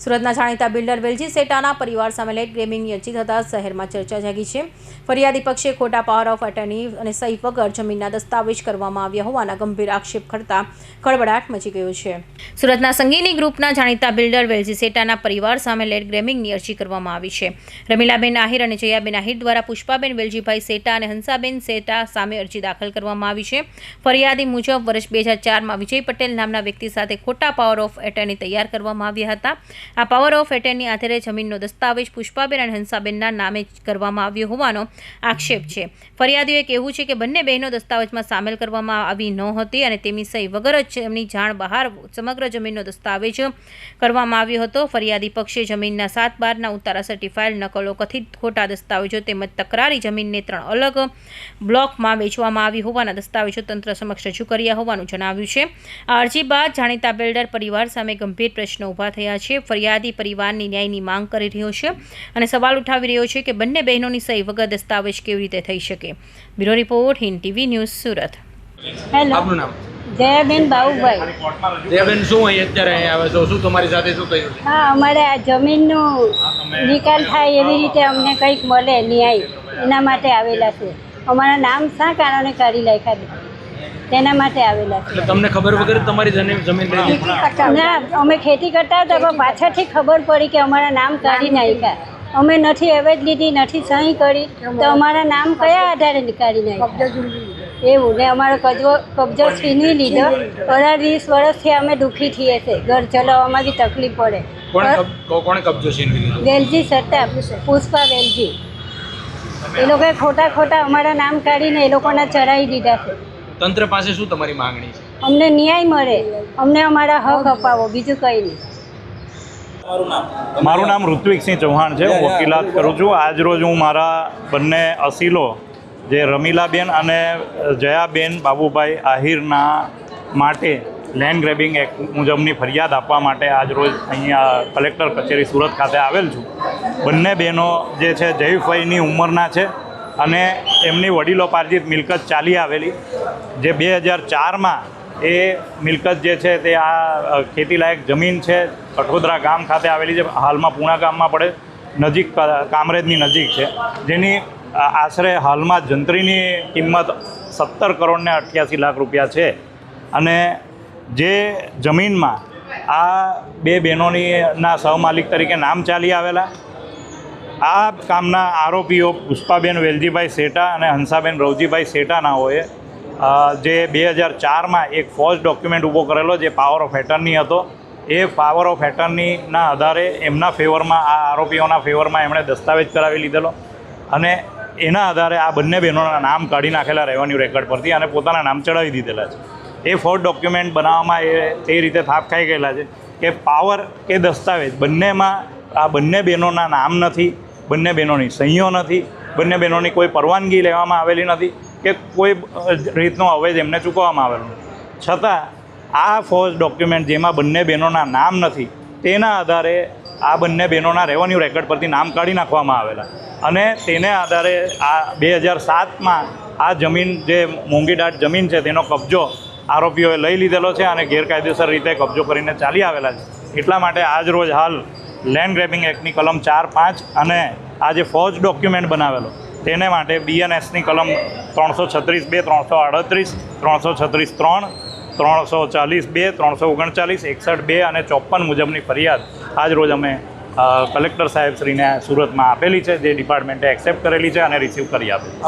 સુરતના જાણીતા બિલ્ડર વેલજી સેટાના પરિવાર સામે લેટ ગ્રેમિંગની અરજી થતાં શહેરમાં ચર્ચા જાગી છે। ફરિયાદી પક્ષે ખોટા પાવર ઓફ એટર્ની અને સહી વગર જમીનના દસ્તાવેજ કરવામાં આવ્યા હોવાના ગંભીર આક્ષેપ કરતા ખળબળાટ મચી ગયો છે। સુરતના સંગીની ગ્રુપના જાણીતા બિલ્ડર વેલજી સેટાના પરિવાર સામે લેટ ગ્રેમિંગની અરજી કરવામાં આવી છે। રમીલાબેન આહિર અને જયાબેન આહિર દ્વારા પુષ્પાબેન વેલજીભાઈ સેટા અને હંસાબેન સેટા સામે અરજી દાખલ કરવામાં આવી છે। ફરિયાદી મુજબ વર્ષ 2004માં વિજય પટેલ નામના વ્યક્તિ સાથે ખોટા પાવર ઓફ એટર્ની તૈયાર કરવામાં આવ્યા હતા। આ પાવર ઓફ એટર્ની આધારે જમીનનો દસ્તાવેજ પુષ્પાબેન અને હંસાબેનના નામે કરવામાં આવ્યો હોવાનો આક્ષેપ છે। ફરિયાદીઓએ કહેવું છે કે બંને બહેનો દસ્તાવેજમાં સામેલ કરવામાં આવી નહોતી અને તેમની સહી વગર જ તેમની જાણ બહાર સમગ્ર જમીનનો દસ્તાવેજ કરવામાં આવ્યો હતો। ફરિયાદી પક્ષે જમીનના 7/12ના ઉતારા સર્ટિફાઈડ નકલો, કથિત ખોટા દસ્તાવેજો તેમજ તકરારી જમીનને 3 અલગ બ્લોકમાં વેચવામાં આવી હોવાના દસ્તાવેજો તંત્ર સમક્ષ રજૂ કર્યા હોવાનું જણાવ્યું છે। આ અરજી બાદ જાણીતા બિલ્ડર પરિવાર સામે ગંભીર પ્રશ્નો ઊભા થયા છે। ફરિયાદી પરિવારની ન્યાયની માંગ કરી રહ્યો છે અને સવાલ ઉઠાવી રહ્યો છે કે બંને બહેનોની સહી વગર દસ્તાવેજ કેવી રીતે થઈ શકે। Bureau report, Hind TV news, Surat. Hello, આપનું નામ? જયાબેન બાબુભાઈ। જયાબેન, શું અહીં અત્યારે અહીં આવે છો? શું તમારી સાથે શું થયું? હા, અમારે આ જમીનનું નિકાલ થાય એવી રીતે અમને કંઈક મળે ન્યાય, એના માટે આવેલા છે। અમારા નામ શા કારણે કાઢી નાખ્યા તેના માટે આવેલા છે। એટલે તમને ખબર વગર તમારી જમીન લઈ લીધી? ના, અમે ખેતી કરતા હતા પણ પાછળથી ખબર પડી કે અમારા નામ કાઢી નાખ્યા। અમે નથી અવેજ લીધી, નથી સહી કરી, તો અમારા નામ કયા આધારે કાઢી નાખ્યા એવું ને અમારો કબજો છીનવી લીધો। 20 વર્ષથી અમે દુઃખી થઈએ છીએ, ઘર ચલાવવામાં બી તકલીફ પડે। કોણે કબજો છીનવી લીધો? વેલજી સત્તા, પુષ્પા વેલજી, એ લોકોએ ખોટા અમારા નામ કાઢીને એ લોકોના ચડાવી દીધા છે। તંત્ર પાસે શું તમારી માંગણી છે? અમને ન્યાય મળે, અમને અમારા હક અપાવો, બીજું કંઈ નહીં। મારું નામ ઋત્વિકસિંહ ચૌહાણ છે, હું વકીલાત કરું છું। આજ રોજ હું મારા બંને અસીલો જે રમીલાબેન અને જયાબેન બાબુભાઈ આહિરના માટે લેન્ડ ગ્રેબિંગ એક્ટ મુજબની ફરિયાદ આપવા માટે આજ રોજ અહીંયા કલેક્ટર કચેરી સુરત ખાતે આવેલ છું। બંને બહેનો જે છે જયફઈની ઉંમરના છે અને એમની વડીલોપાર્જિત મિલકત ચાલી આવેલી જે 2004માં એ મિલકત જે છે તે આ ખેતીલાયક જમીન છે, કઠોદરા ગામ ખાતે આવેલી છે, હાલમાં પૂણા ગામમાં પડે, નજીક કામરેજની નજીક છે, જેની આશરે હાલમાં જંત્રીની કિંમત 17 કરોડ ને 88 લાખ રૂપિયા છે। અને જે જમીનમાં આ બે બહેનોના સહમાલિક તરીકે નામ ચાલી આવેલા આ કામના આરોપીઓ પુષ્પાબેન વેલજીભાઈ સેટા અને હંસાબેન રવજીભાઈ સેટાના હોય જે 2004માં એક ફોર્જ ડોક્યુમેન્ટ ઊભો કરેલો જે પાવર ઓફ એટર્ની હતો। એ પાવર ઓફ એટર્નીના આધારે એમના ફેવરમાં, આ આરોપીઓના ફેવરમાં એમણે દસ્તાવેજ કરાવી લીધેલો અને એના આધારે આ બંને બહેનોના નામ કાઢી નાખેલા રેવન્યુ રેકર્ડ પરથી અને પોતાના નામ ચડાવી દીધેલા છે। એ ફોર્જ ડોક્યુમેન્ટ બનાવવામાં એ રીતે થાપ ખાઈ ગયેલા છે કે પાવર કે દસ્તાવેજ બંનેમાં આ બંને બહેનોના નામ નથી, બંને બહેનોની સહીઓ નથી, બંને બહેનોની કોઈ પરવાનગી લેવામાં આવેલી નથી કે કોઈ રીતનો અવેજ એમને ચૂકવવામાં આવેલો નથી। છતાં આ ફોર્જ ડોક્યુમેન્ટ જેમાં બંને બહેનોના નામ નથી તેના આધારે આ બંને બહેનોના રેવન્યુ રેકર્ડ પરથી નામ કાઢી નાખવામાં આવેલા અને તેને આધારે આ 2007માં આ જમીન જે મોંઘીદાટ જમીન છે તેનો કબજો આરોપીઓએ લઈ લીધેલો છે અને ગેરકાયદેસર રીતે કબજો કરીને ચાલી આવેલા છે। એટલા માટે આજ રોજ હાલ લેન્ડ ગ્રેબિંગ એક્ટની કલમ 4(5) અને આ જે ફોર્જ ડોક્યુમેન્ટ બનાવેલો તેને માટે BNSની કલમ 336(2), 338, 336(3), 340(2), 339, 61(2) અને 54 મુજબની ફરિયાદ આજ રોજ અમે કલેક્ટર સાહેબશ્રીને સુરતમાં આપેલી છે, જે ડિપાર્ટમેન્ટે એક્સેપ્ટ કરેલી છે અને રિસીવ કરી આપી।